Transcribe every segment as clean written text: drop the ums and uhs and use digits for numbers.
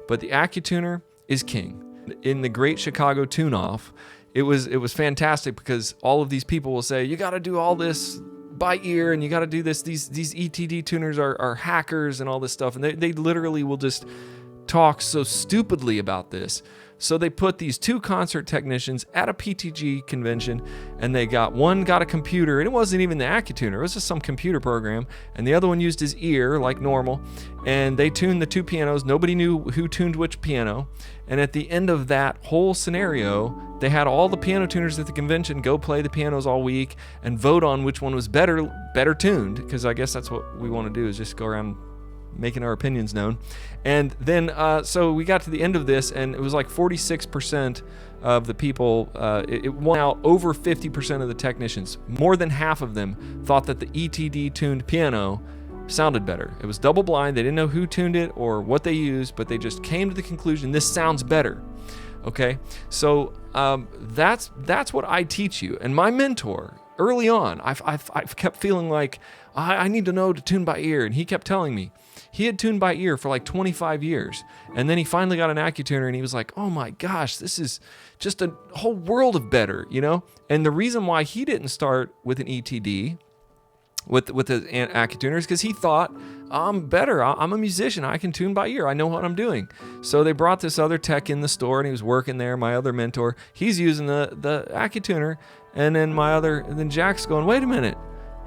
but the accu-tuner is king. In the Great Chicago Tune-Off, it was fantastic because all of these people will say, you got to do all this by ear and you got to do this. These ETD tuners are hackers and all this stuff. And they literally will just talk so stupidly about this. So they put these two concert technicians at a PTG convention, and one got a computer, and it wasn't even the accu-tuner, it was just some computer program, and the other one used his ear like normal, and they tuned the two pianos. Nobody knew who tuned which piano, and at the end of that whole scenario, they had all the piano tuners at the convention go play the pianos all week and vote on which one was better tuned, because I guess that's what we want to do, is just go around making our opinions known. And then so we got to the end of this, and it was like 46% of the people, it won out over 50% of the technicians. More than half of them thought that the ETD tuned piano sounded better. It was double blind. They didn't know who tuned it or what they used, but they just came to the conclusion, this sounds better. Okay, so that's what I teach you. And my mentor, early on, I've kept feeling like I need to know to tune by ear, and he kept telling me. He had tuned by ear for like 25 years, and then he finally got an accu-tuner, and he was like, oh my gosh, this is just a whole world of better, you know? And the reason why he didn't start with an ETD, with an accu-tuner, is because he thought, I'm better, I'm a musician, I can tune by ear, I know what I'm doing. So they brought this other tech in the store, and he was working there, my other mentor, he's using the accu-tuner, and then Jack's going, wait a minute,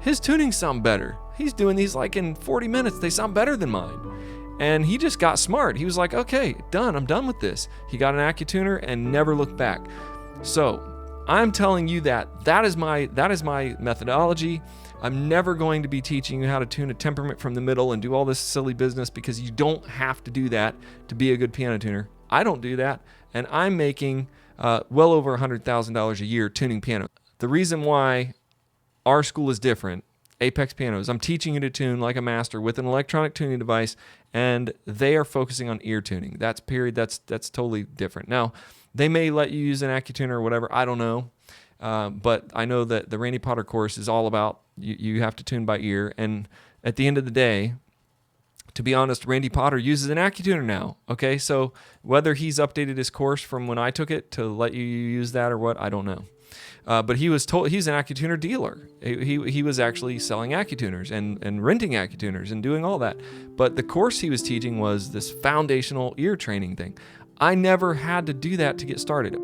his tunings sound better. He's doing these like in 40 minutes. They sound better than mine. And he just got smart. He was like, okay, done. I'm done with this. He got an accu-tuner and never looked back. So I'm telling you that is my methodology. I'm never going to be teaching you how to tune a temperament from the middle and do all this silly business, because you don't have to do that to be a good piano tuner. I don't do that. And I'm making well over $100,000 a year tuning piano. The reason why our school is different, Apex Pianos, I'm teaching you to tune like a master with an electronic tuning device, and they are focusing on ear tuning. That's totally different. Now, they may let you use an accu-tuner or whatever, I don't know, but I know that the Randy Potter course is all about you have to tune by ear, and at the end of the day, to be honest, Randy Potter uses an accu-tuner now, okay? So whether he's updated his course from when I took it to let you use that or what, I don't know. But he was told he's an accu-tuner dealer. He was actually selling accu-tuners and renting accu-tuners and doing all that. But the course he was teaching was this foundational ear training thing. I never had to do that to get started.